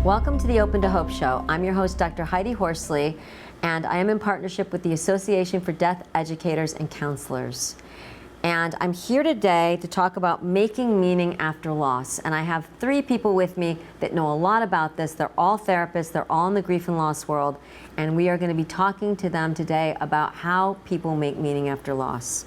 Welcome to the Open to Hope Show. I'm your host, Dr. Heidi Horsley, and I am in partnership with the Association for Death Educators and Counselors. And I'm here today to talk about making meaning after loss. And I have three people with me that know a lot about this. They're all therapists, they're all in the grief and loss world, and we are going to be talking to them today about how people make meaning after loss.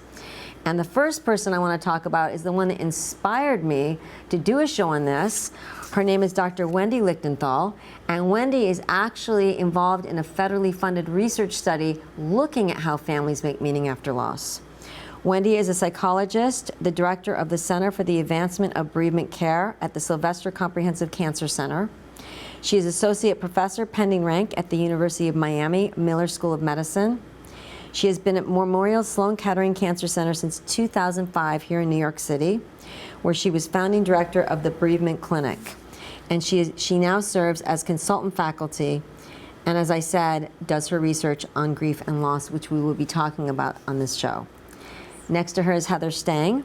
And the first person I want to talk about is the one that inspired me to do a show on this. Her name is Dr. Wendy Lichtenthal, and Wendy is actually involved in a federally funded research study looking at how families make meaning after loss. Wendy is a psychologist, the director of the Center for the Advancement of Bereavement Care at the Sylvester Comprehensive Cancer Center. She is associate professor pending rank at the University of Miami Miller School of Medicine. She has been at Memorial Sloan Kettering Cancer Center since 2005 here in New York City, where she was founding director of the Bereavement Clinic. And she now serves as consultant faculty, and as I said, does her research on grief and loss, which we will be talking about on this show. Next to her is Heather Stang.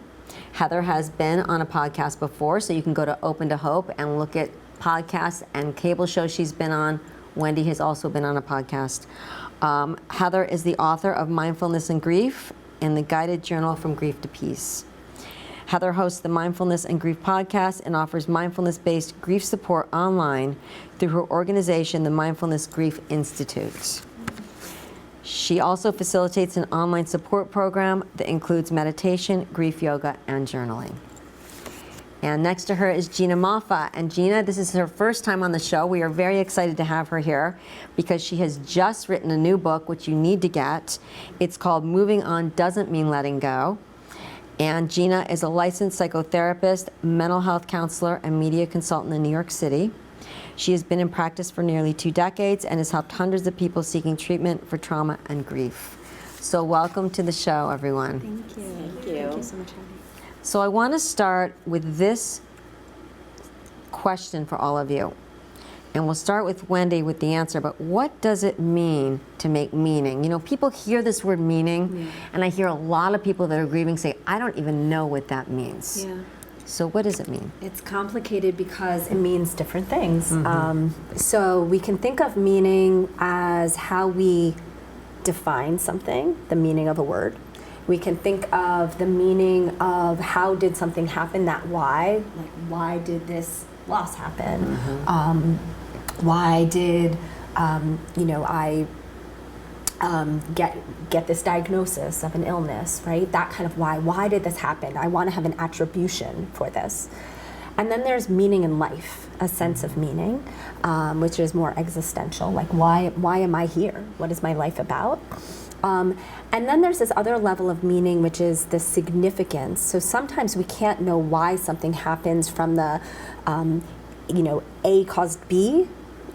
Heather has been on a podcast before, so you can go to Open to Hope and look at podcasts and cable shows she's been on. Wendy has also been on a podcast. Heather is the author of Mindfulness and Grief and the Guided Journal from Grief to Peace. Heather hosts the Mindfulness and Grief podcast and offers mindfulness-based grief support online through her organization, the Mindfulness Grief Institute. She also facilitates an online support program that includes meditation, grief yoga, and journaling. And next to her is Gina Moffa. And Gina, this is her first time on the show. We are very excited to have her here because she has just written a new book, which you need to get. It's called Moving On Doesn't Mean Letting Go. And Gina is a licensed psychotherapist, mental health counselor, and media consultant in New York City. She has been in practice for nearly 2 decades and has helped hundreds of people seeking treatment for trauma and grief. So welcome to the show, everyone. Thank you. Thank you. Thank you so much, Heidi. So I want to start with this question for all of you. And we'll start with Wendy with the answer, but what does it mean to make meaning? You know, people hear this word meaning, and I hear a lot of people that are grieving say, I don't even know what that means. Yeah. So what does it mean? It's complicated because it means different things. So we can think of meaning as how we define something, the meaning of a word. We can think of the meaning of how did something happen, that why, like why did this loss happen? Why did I get this diagnosis of an illness, right? That kind of why. Why did this happen? I want to have an attribution for this. And then there's meaning in life, a sense of meaning, which is more existential, like why am I here? What is my life about? And then there's this other level of meaning, which is the significance. So sometimes we can't know why something happens from the, A caused B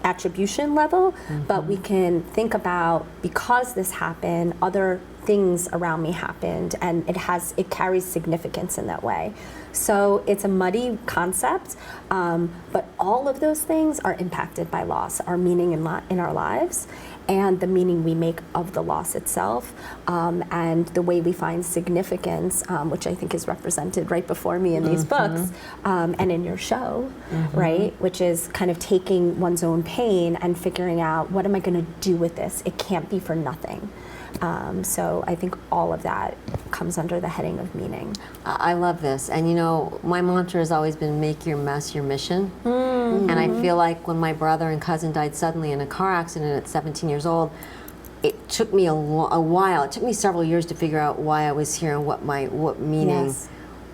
attribution level, but we can think about because this happened, other things around me happened, and it carries significance in that way. So it's a muddy concept, but all of those things are impacted by loss, our meaning in our lives, and the meaning we make of the loss itself, and the way we find significance, which I think is represented right before me in these books, and in your show, right? Which is kind of taking one's own pain and figuring out, what am I going to do with this? It can't be for nothing. So I think all of that comes under the heading of meaning. I love this. And you know, my mantra has always been make your mess your mission. And I feel like when my brother and cousin died suddenly in a car accident at 17 years old, it took me a while. It took me several years to figure out why I was here and what meaning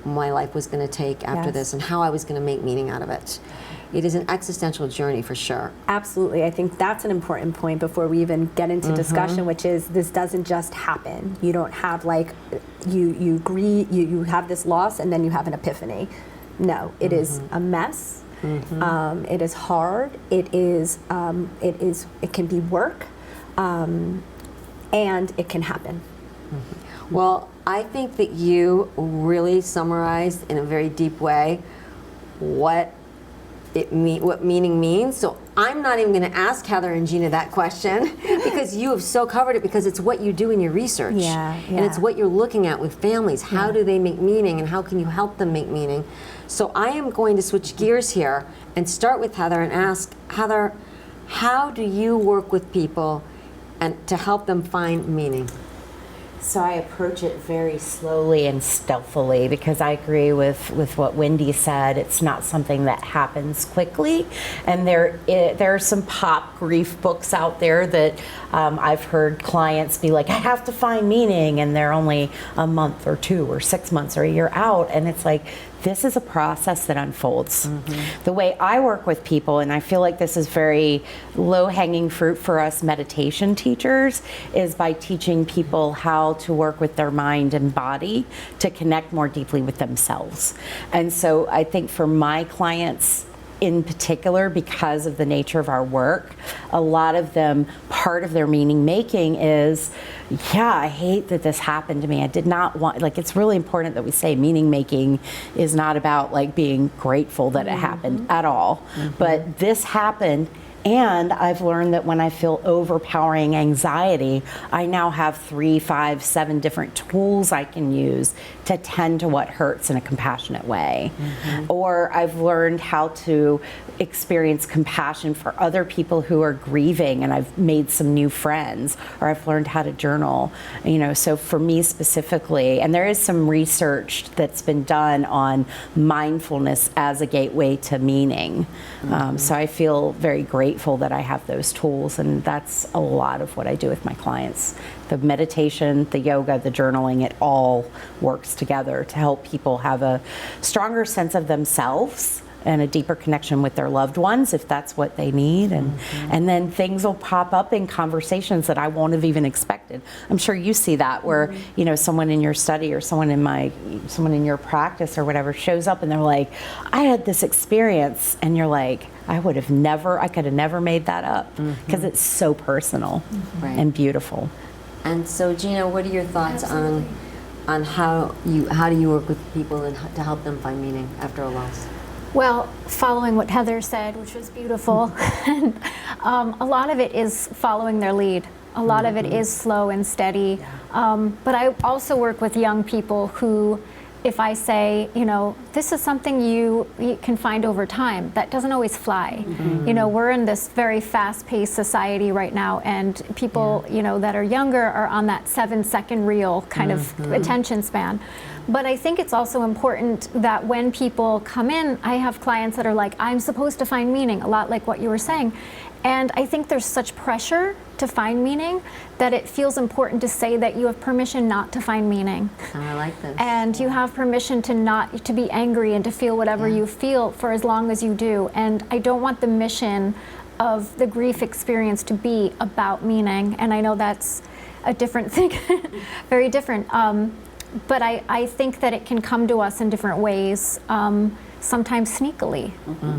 my life was going to take after this and how I was going to make meaning out of it. It is an existential journey for sure. Absolutely. I think that's an important point before we even get into discussion, which is this doesn't just happen. You don't have like, you have this loss and then you have an epiphany. No, it is a mess. It is hard. It can be work, and it can happen. Well, I think that you really summarized in a very deep way what what meaning means. So I'm not even going to ask Heather and Gina that question because you have so covered it, because it's what you do in your research. And it's what you're looking at with families. How do they make meaning, and how can you help them make meaning? So I am going to switch gears here and start with Heather and ask, Heather, how do you work with people and to help them find meaning? So I approach it very slowly and stealthily, because I agree with what Wendy said. It's not something that happens quickly, and there are some pop grief books out there that I've heard clients be like, I have to find meaning, and they're only a month or 2 or 6 months or a year out, and it's like, this is a process that unfolds. The way I work with people, and I feel like this is very low-hanging fruit for us meditation teachers, is by teaching people how to work with their mind and body to connect more deeply with themselves. And so I think for my clients in particular, because of the nature of our work, a lot of them, part of their meaning making is, yeah, I hate that this happened to me. I did not want, like, it's really important that we say meaning making is not about like being grateful that it happened at all. But this happened, and I've learned that when I feel overpowering anxiety, I now have 3, 5, 7 different tools I can use to tend to what hurts in a compassionate way. Or I've learned how to experience compassion for other people who are grieving, and I've made some new friends, or I've learned how to journal. You know, so for me specifically, and there is some research that's been done on mindfulness as a gateway to meaning. So I feel very grateful that I have those tools, and that's a lot of what I do with my clients. The meditation, the yoga, the journaling, it all works together to help people have a stronger sense of themselves and a deeper connection with their loved ones, if that's what they need. And then things will pop up in conversations that I won't have even expected. I'm sure you see that, where you know, someone in your study or someone in your practice or whatever shows up and they're like, I had this experience, and you're like, I could have never made that up, because it's so personal and beautiful. And so, Gina, what are your thoughts on how do you work with people and to help them find meaning after a loss? Well, following what Heather said, which was beautiful, and a lot of it is following their lead. A lot of it is slow and steady. But I also work with young people who, if I say, you know, this is something you can find over time, that doesn't always fly. You know, we're in this very fast-paced society right now, and people, you know, that are younger are on that 7-second reel kind of attention span. But I think it's also important that when people come in, I have clients that are like, I'm supposed to find meaning, a lot like what you were saying. And I think there's such pressure to find meaning that it feels important to say that you have permission not to find meaning. I like this. And you have permission to be angry and to feel whatever you feel for as long as you do. And I don't want the mission of the grief experience to be about meaning. And I know that's a different thing, very different. But I think that it can come to us in different ways, sometimes sneakily,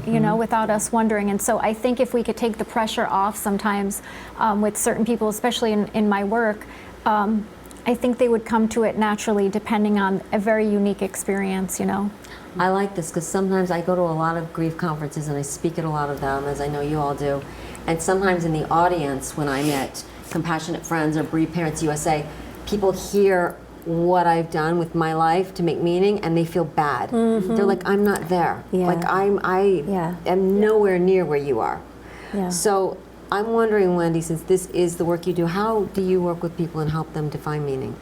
you know, without us wondering. And so I think if we could take the pressure off sometimes with certain people, especially in my work, I think they would come to it naturally, depending on a very unique experience, you know. I like this because sometimes I go to a lot of grief conferences and I speak at a lot of them, as I know you all do. And sometimes in the audience, when I'm at Compassionate Friends or Bereaved Parents USA, people hear what I've done with my life to make meaning, and they feel bad. They're like, I'm not there. Like I am nowhere near where you are. So I'm wondering, Wendy, since this is the work you do, how do you work with people and help them to find meaning?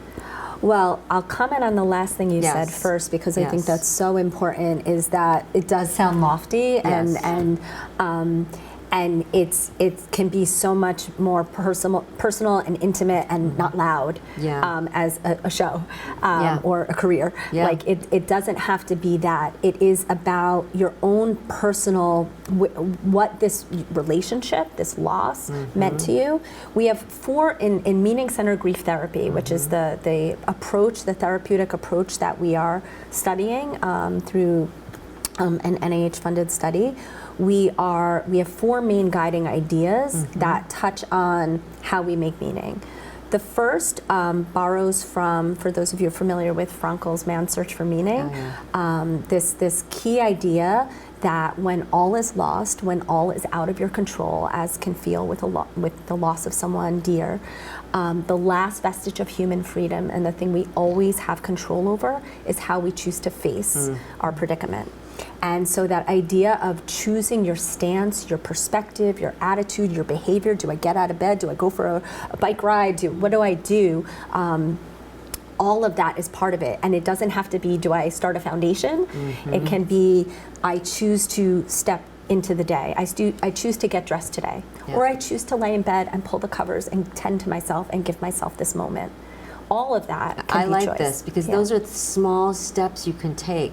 Well, I'll comment on the last thing you said first, because I think that's so important, is that it does sound lofty, and it can be so much more personal and intimate and not loud as a show or a career. Like it doesn't have to be that. It is about your own personal, what this relationship, this loss meant to you. We have 4 in meaning-centered grief therapy, which is the approach, the therapeutic approach that we are studying through an NIH-funded study. We have 4 main guiding ideas that touch on how we make meaning. The first borrows from, for those of you familiar with Frankl's Man's Search for Meaning, this key idea that when all is lost, when all is out of your control, as can feel with with the loss of someone dear, the last vestige of human freedom and the thing we always have control over is how we choose to face our predicament. And so that idea of choosing your stance, your perspective, your attitude, your behavior, do I get out of bed, do I go for a bike ride, what do I do? All of that is part of it. And it doesn't have to be, do I start a foundation? It can be, I choose to step into the day. I choose to get dressed today. Yeah. Or I choose to lay in bed and pull the covers and tend to myself and give myself this moment. All of that can I be like choice. this because Yeah. those are the small steps you can take.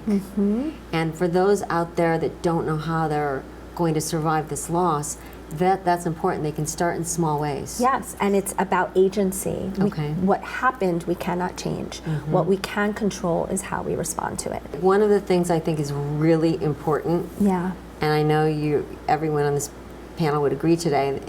And for those out there that don't know how they're going to survive this loss, that's important. They can start in small ways. Yes, and it's about agency. Okay. What happened, we cannot change. What we can control is how we respond to it. One of the things I think is really important, Yeah. and I know everyone on this panel would agree today,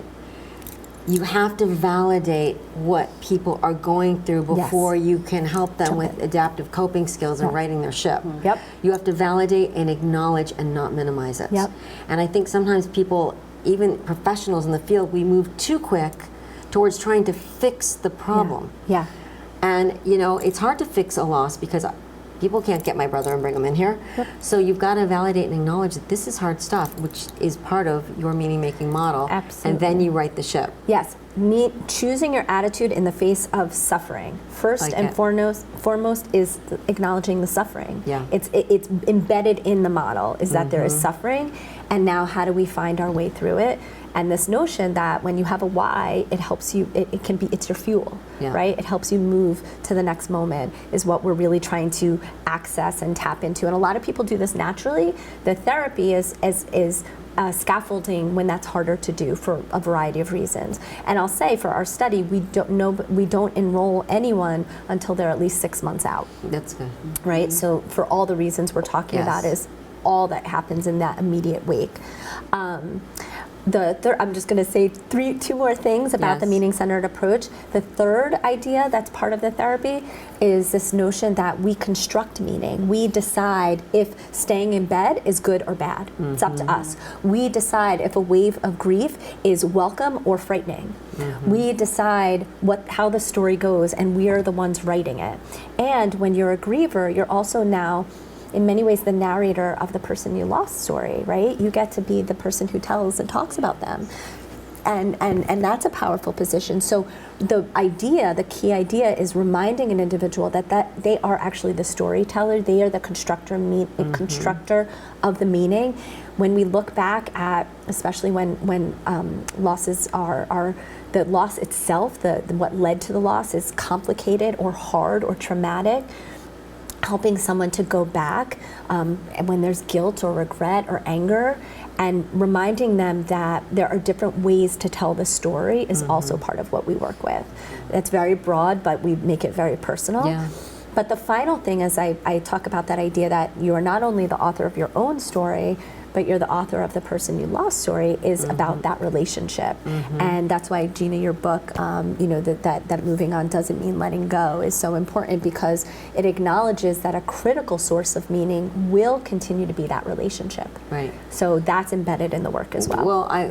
you have to validate what people are going through before you can help them with adaptive coping skills and righting their ship. Yep. You have to validate and acknowledge and not minimize it. Yep. And I think sometimes people, even professionals in the field, we move too quick towards trying to fix the problem. Yeah. And it's hard to fix a loss because people can't get my brother and bring him in here. So you've got to validate and acknowledge that this is hard stuff, which is part of your meaning making model. Absolutely. And then you right the ship. Yes. Choosing your attitude in the face of suffering. First Like and it. foremost is acknowledging the suffering. Yeah. It's embedded in the model is that there is suffering, and now how do we find our way through it? And this notion that when you have a why, it helps you. It's your fuel, Yeah. right? It helps you move to the next moment. Is what we're really trying to access and tap into. And a lot of people do this naturally. The therapy is scaffolding when that's harder to do for a variety of reasons. And I'll say for our study, we don't enroll anyone until they're at least 6 months out, That's good. right? So for all the reasons we're talking Yes. about is all that happens in that immediate wake. I'm just going to say two more things about the Yes. meaning-centered approach. The third idea that's part of the therapy is this notion that we construct meaning. We decide if staying in bed is good or bad. It's up to us. We decide if a wave of grief is welcome or frightening. We decide how the story goes, and we are the ones writing it. And when you're a griever, you're also now in many ways the narrator of the person you lost story, right? You get to be the person who tells and talks about them. And that's a powerful position. So the key idea is reminding an individual that they are actually the storyteller, they are the constructor of the meaning. When we look back at, especially when losses are the loss itself, what led to the loss is complicated or hard or traumatic, helping someone to go back when there's guilt or regret or anger, and reminding them that there are different ways to tell the story is also part of what we work with. It's very broad, but we make it very personal. Yeah. But the final thing is I talk about that idea that you are not only the author of your own story, but you're the author of the person you lost story is about that relationship. And that's why, Gina, your book, that moving on doesn't mean letting go is so important, because it acknowledges that a critical source of meaning will continue to be that relationship. Right. So that's embedded in the work as well. Well,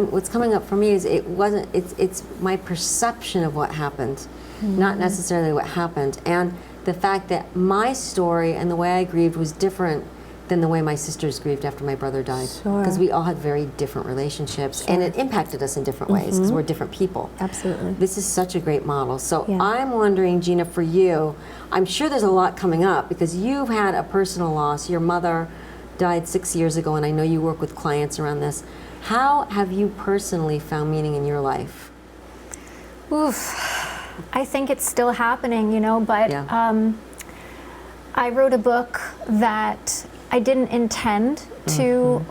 what's coming up for me is it's my perception of what happened, not necessarily what happened. And the fact that my story and the way I grieved was different than the way my sisters grieved after my brother died. Sure. Because we all had very different relationships, and it impacted us in different ways because we're different people. Absolutely. This is such a great model. So Yeah. I'm wondering, Gina, for you, I'm sure there's a lot coming up because you've had a personal loss. Your mother died 6 years ago, and I know you work with clients around this. How have you personally found meaning in your life? Oof. I think it's still happening, but Yeah. I wrote a book that I didn't intend to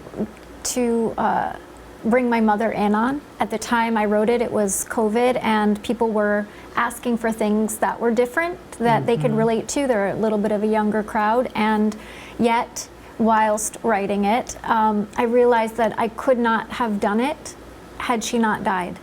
bring my mother in on. At the time I wrote it, it was COVID, and people were asking for things that were different, that they could relate to. They're a little bit of a younger crowd, and yet, whilst writing it, I realized that I could not have done it had she not died.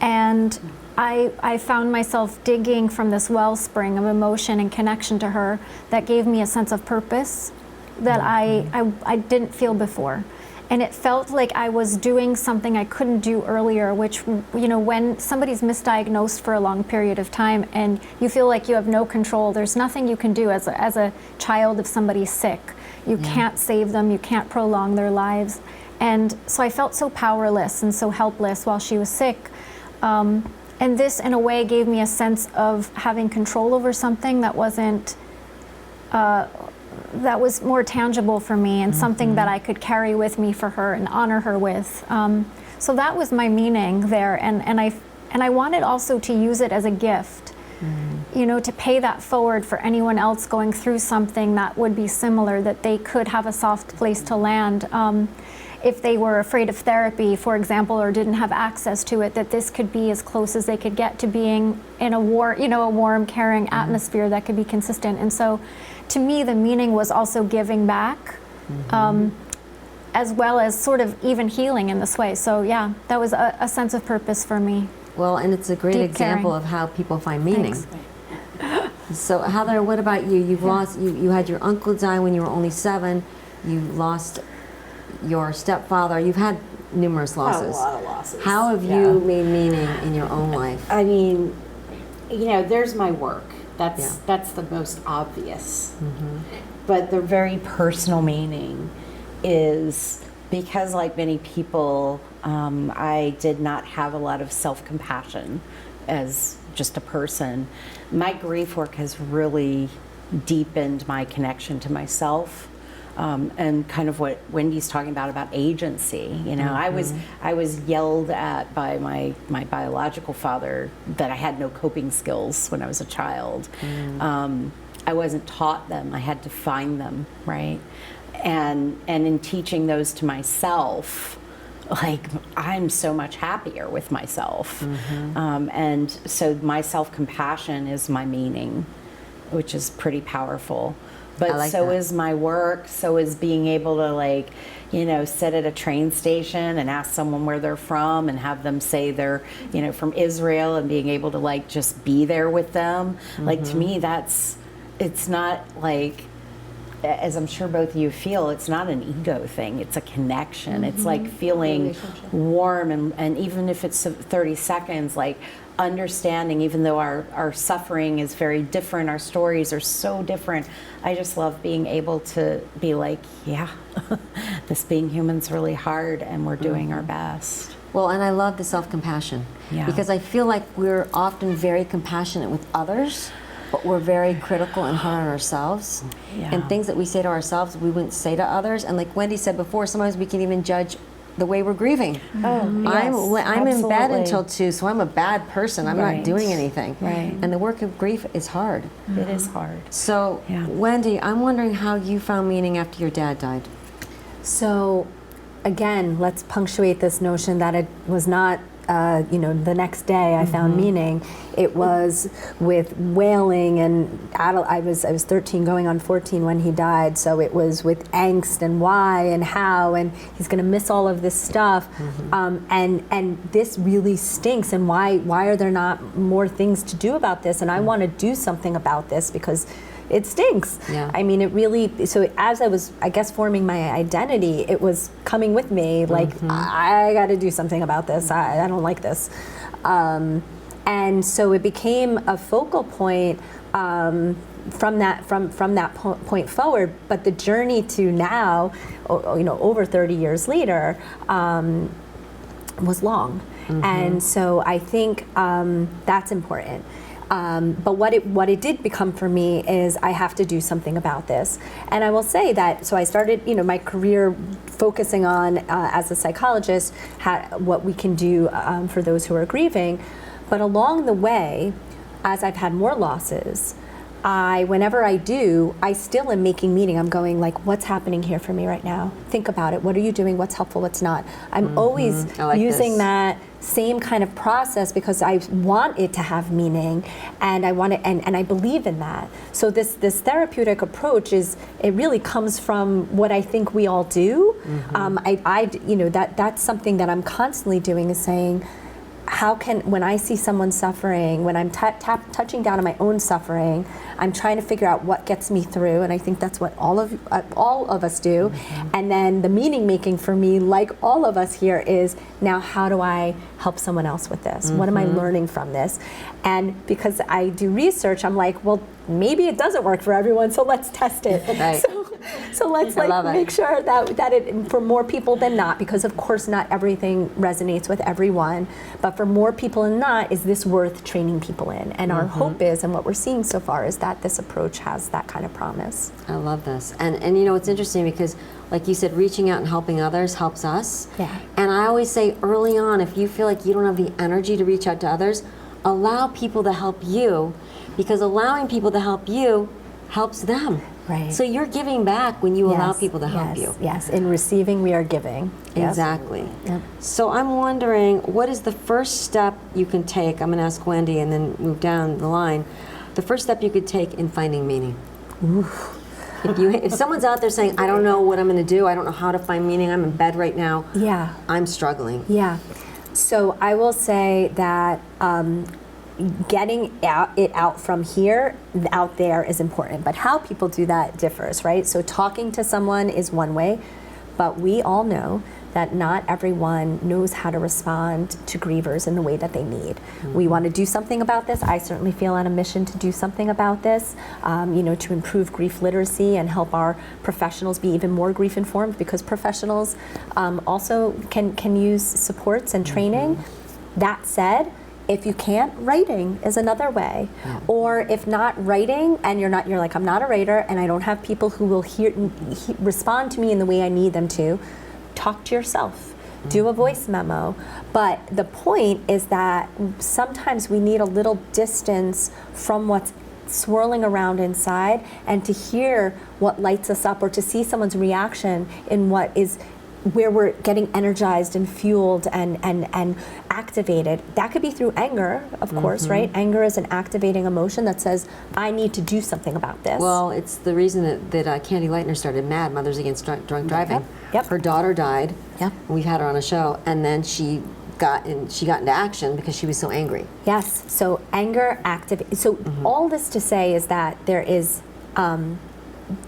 And I found myself digging from this wellspring of emotion and connection to her that gave me a sense of purpose that I didn't feel before. And it felt like I was doing something I couldn't do earlier, which, you know, when somebody's misdiagnosed for a long period of time and you feel like you have no control, there's nothing you can do as a child if somebody's sick. You can't save them, you can't prolong their lives. And so I felt so powerless and so helpless while she was sick. And this, in a way, gave me a sense of having control over something that wasn't, that was more tangible for me and something that I could carry with me for her and honor her with. So that was my meaning there, and I wanted also to use it as a gift, you know, to pay that forward for anyone else going through something that would be similar, that they could have a soft place to land. If they were afraid of therapy, for example, or didn't have access to it, that this could be as close as they could get to being in a warm, caring atmosphere that could be consistent. And so, to me, the meaning was also giving back, as well as sort of even healing in this way. So yeah, that was a sense of purpose for me. Well, and it's a great Deep example caring. of how people find meaning. Thanks. So Heather, what about you? You've lost, you had your uncle die when you were only 7. You lost your stepfather. You've had numerous losses. A lot of losses. How have you made meaning in your own life? I mean, you know, there's my work. That's Yeah. that's the most obvious. But the very personal meaning is because, like many people, I did not have a lot of self-compassion as just a person. My grief work has really deepened my connection to myself. And kind of what Wendy's talking about agency. You know, I was yelled at by my biological father that I had no coping skills when I was a child. I wasn't taught them. I had to find them, right? And in teaching those to myself, like, I'm so much happier with myself. And so my self-compassion is my meaning, which is pretty powerful. But like so that. is my work, so is being able to, like, you know, sit at a train station and ask someone where they're from and have them say they're, you know, from Israel, and being able to, like, just be there with them. Like, to me, it's not like, as I'm sure both of you feel, it's not an ego thing, it's a connection. It's like feeling warm, and even if it's 30 seconds, like, understanding, even though our suffering is very different, our stories are so different. I just love being able to be like, yeah, this being human's really hard, and we're doing our best. Well, and I love the self-compassion. Yeah. Because I feel like we're often very compassionate with others, but we're very critical and hard on ourselves. Yeah. And things that we say to ourselves, we wouldn't say to others. And like Wendy said before, sometimes we can even judge the way we're grieving. I'm in bed until 2, so I'm a bad person. I'm not doing anything. Right. And the work of grief is hard. It is hard. So, Yeah. Wendy, I'm wondering how you found meaning after your dad died. So, again, let's punctuate this notion that it was not, the next day I found meaning. It was with wailing and I was 13 going on 14 when he died. So it was with angst and why and how, and he's going to miss all of this stuff. And this really stinks. And why are there not more things to do about this? And I want to do something about this because it stinks. Yeah. I mean, it really, so as I was, I guess, forming my identity, it was coming with me, like, I got to do something about this. I don't like this. And so it became a focal point from that point forward. But the journey to now, over 30 years later, was long. And so I think that's important. But what it did become for me is I have to do something about this. And I will say that, so I started, my career focusing on, as a psychologist, what we can do for those who are grieving. But along the way, as I've had more losses, whenever I do, I still am making meaning. I'm going like, what's happening here for me right now? Think about it. What are you doing? What's helpful? What's not? I'm always using that same kind of process because I want it to have meaning, and I want it, and I believe in that. So this therapeutic approach it really comes from what I think we all do. That's something that I'm constantly doing, is saying, how can, when I see someone suffering, when I'm touching down on my own suffering, I'm trying to figure out what gets me through, and I think that's what all of us do. And then the meaning making for me, like all of us here, is now how do I help someone else with this? What am I learning from this? And because I do research, I'm like, well, maybe it doesn't work for everyone, so let's test it. Right. So let's make sure that it, for more people than not, because of course not everything resonates with everyone, but for more people than not, is this worth training people in? And our hope is, and what we're seeing so far, is that this approach has that kind of promise. I love this. And you know, it's interesting because, like you said, reaching out and helping others helps us. Yeah. And I always say early on, if you feel like you don't have the energy to reach out to others, allow people to help you, because allowing people to help you helps them. Right. So you're giving back when you allow people to help you. Yes, in receiving we are giving. Yes. Exactly. Yep. So I'm wondering, what is the first step you can take? I'm going to ask Wendy and then move down the line. The first step you could take in finding meaning. If someone's out there saying, I don't know what I'm going to do, I don't know how to find meaning, I'm in bed right now, Yeah. I'm struggling. Yeah. So I will say that getting it out from here, out there is important. But how people do that differs, right? So talking to someone is one way, but we all know that not everyone knows how to respond to grievers in the way that they need. We want to do something about this. I certainly feel on a mission to do something about this, to improve grief literacy and help our professionals be even more grief informed, because professionals also can use supports and training. That said, if you can't, writing is another way. Or if not writing, and you're like, I'm not a writer and I don't have people who will respond to me in the way I need them to, talk to yourself, do a voice memo. But the point is that sometimes we need a little distance from what's swirling around inside, and to hear what lights us up, or to see someone's reaction in what is where we're getting energized and fueled and activated. That could be through anger, of course, right? Anger is an activating emotion that says, I need to do something about this. Well, it's the reason that Candy Lightner started MAD, Mothers Against Drunk Driving. Yep. Her daughter died. Yep. We've had her on a show, and then she got into action because she was so angry. Yes, so anger activate. So all this to say is that there is,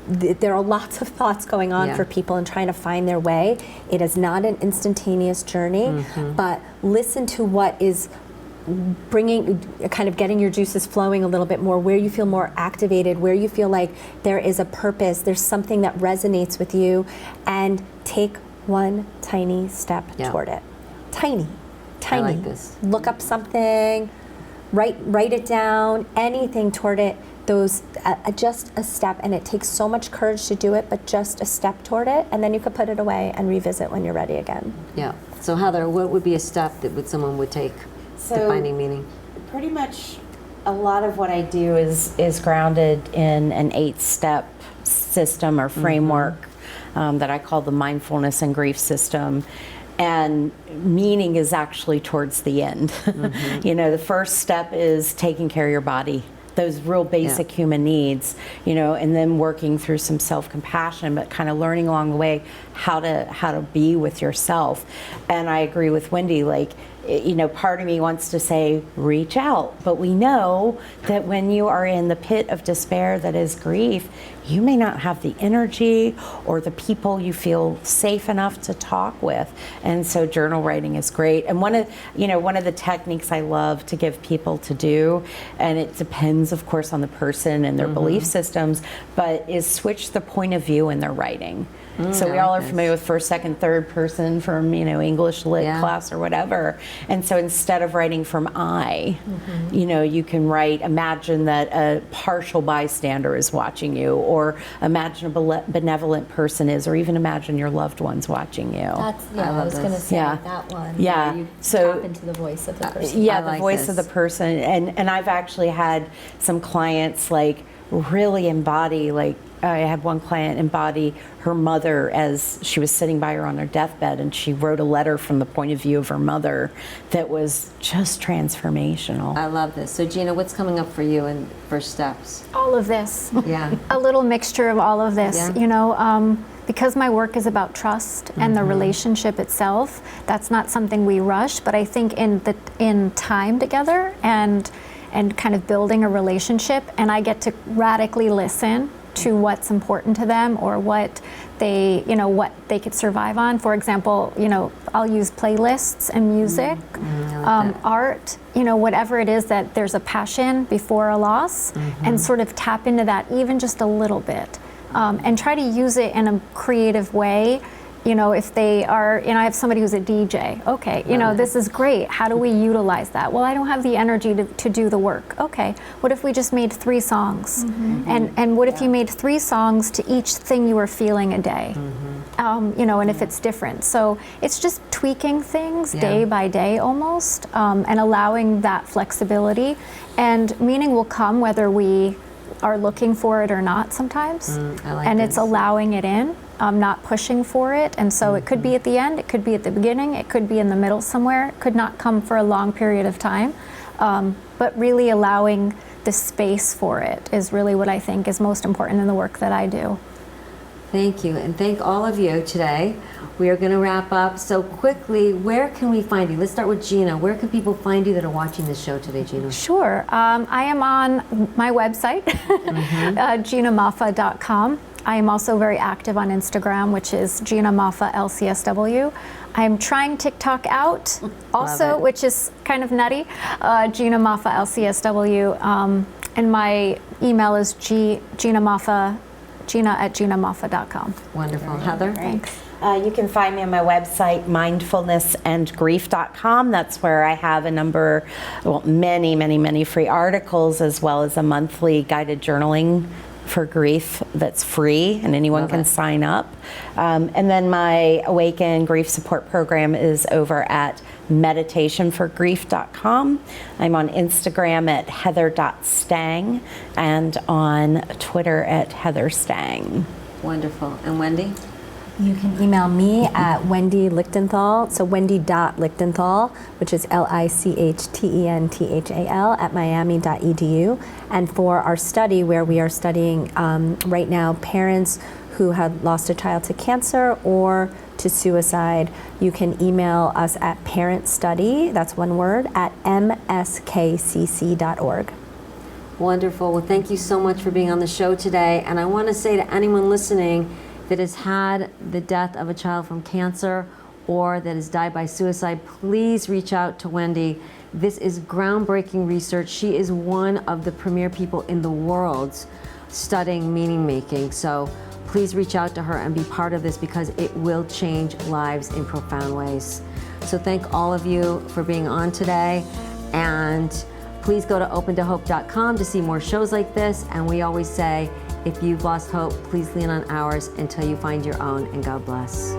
there are lots of thoughts going on for people and trying to find their way. It is not an instantaneous journey, but listen to what is bringing, kind of getting your juices flowing a little bit more, where you feel more activated, where you feel like there is a purpose, there's something that resonates with you, and take one tiny step toward it. Tiny. I like this. Look up something, write it down, anything toward it. Just a step, and it takes so much courage to do it, but just a step toward it, and then you could put it away and revisit when you're ready again. Yeah. So Heather, what would be a step that someone would take to finding meaning? Pretty much a lot of what I do is grounded in an 8-step system or framework that I call the mindfulness and grief system. And meaning is actually towards the end. The first step is taking care of your body, those real basic human needs, and then working through some self-compassion, but kind of learning along the way how to be with yourself. And I agree with Wendy, part of me wants to say, reach out, but we know that when you are in the pit of despair that is grief, you may not have the energy or the people you feel safe enough to talk with. And so journal writing is great. And one of the techniques I love to give people to do, and it depends of course on the person and their belief systems, but is switch the point of view in their writing. So we all are familiar with first, second, third person from English lit class or whatever. And so instead of writing from I, you can write, imagine that a partial bystander is watching you, or imagine a benevolent person is, or even imagine your loved ones watching you. That's, I was going to say that one. Yeah. You So tap into the voice of the person. Yeah, I the like voice this. of the person. And I've actually had some clients really embody, I had one client embody her mother as she was sitting by her on her deathbed, and she wrote a letter from the point of view of her mother that was just transformational. I love this. So Gina, what's coming up for you in first steps? All of this. Yeah. A little mixture of all of this. Yeah. because my work is about trust and the relationship itself, that's not something we rush, but I think in time together and kind of building a relationship, and I get to radically listen to what's important to them or what they, what they could survive on. For example, I'll use playlists and music, art, whatever it is that there's a passion before a loss, and sort of tap into that even just a little bit, and try to use it in a creative way. If they are, I have somebody who's a DJ. Okay, this is great. How do we utilize that? Well, I don't have the energy to do the work. Okay, what if we just made 3 songs? And what if you made 3 songs to each thing you were feeling a day? And if it's different. So it's just tweaking things day by day almost, and allowing that flexibility. And meaning will come whether we are looking for it or not sometimes. And it's allowing it in. Not pushing for it, and so it could be at the end, it could be at the beginning, it could be in the middle somewhere, it could not come for a long period of time, but really allowing the space for it is really what I think is most important in the work that I do. Thank you, and thank all of you today. We are going to wrap up. So quickly, where can we find you? Let's start with Gina. Where can people find you that are watching this show today, Gina? Sure. I am on my website, ginamaffa.com. I am also very active on Instagram, which is Gina Maffa LCSW. I'm trying TikTok out also, which is kind of nutty, Gina Maffa LCSW. And my email is Gina@ginamaffa.com. Wonderful. Heather? Thanks. You can find me on my website, mindfulnessandgrief.com. That's where I have many free articles, as well as a monthly guided journaling for grief that's free, and anyone can sign up. And then my Awaken Grief Support Program is over at meditationforgrief.com. I'm on Instagram at heather.stang and on Twitter at heatherstang. Wonderful. And Wendy? You can email me at Wendy Lichtenthal, so wendy.lichtenthal, which is LICHTENTHAL at miami.edu. And for our study, where we are studying right now parents who have lost a child to cancer or to suicide, you can email us at parentstudy, that's one word, at mskcc.org. Wonderful. Well, thank you so much for being on the show today. And I want to say to anyone listening that has had the death of a child from cancer or that has died by suicide, please reach out to Wendy. This is groundbreaking research. She is one of the premier people in the world studying meaning making. So please reach out to her and be part of this, because it will change lives in profound ways. So thank all of you for being on today. And please go to opentohope.com to see more shows like this. And we always say, if you've lost hope, please lean on ours until you find your own, and God bless.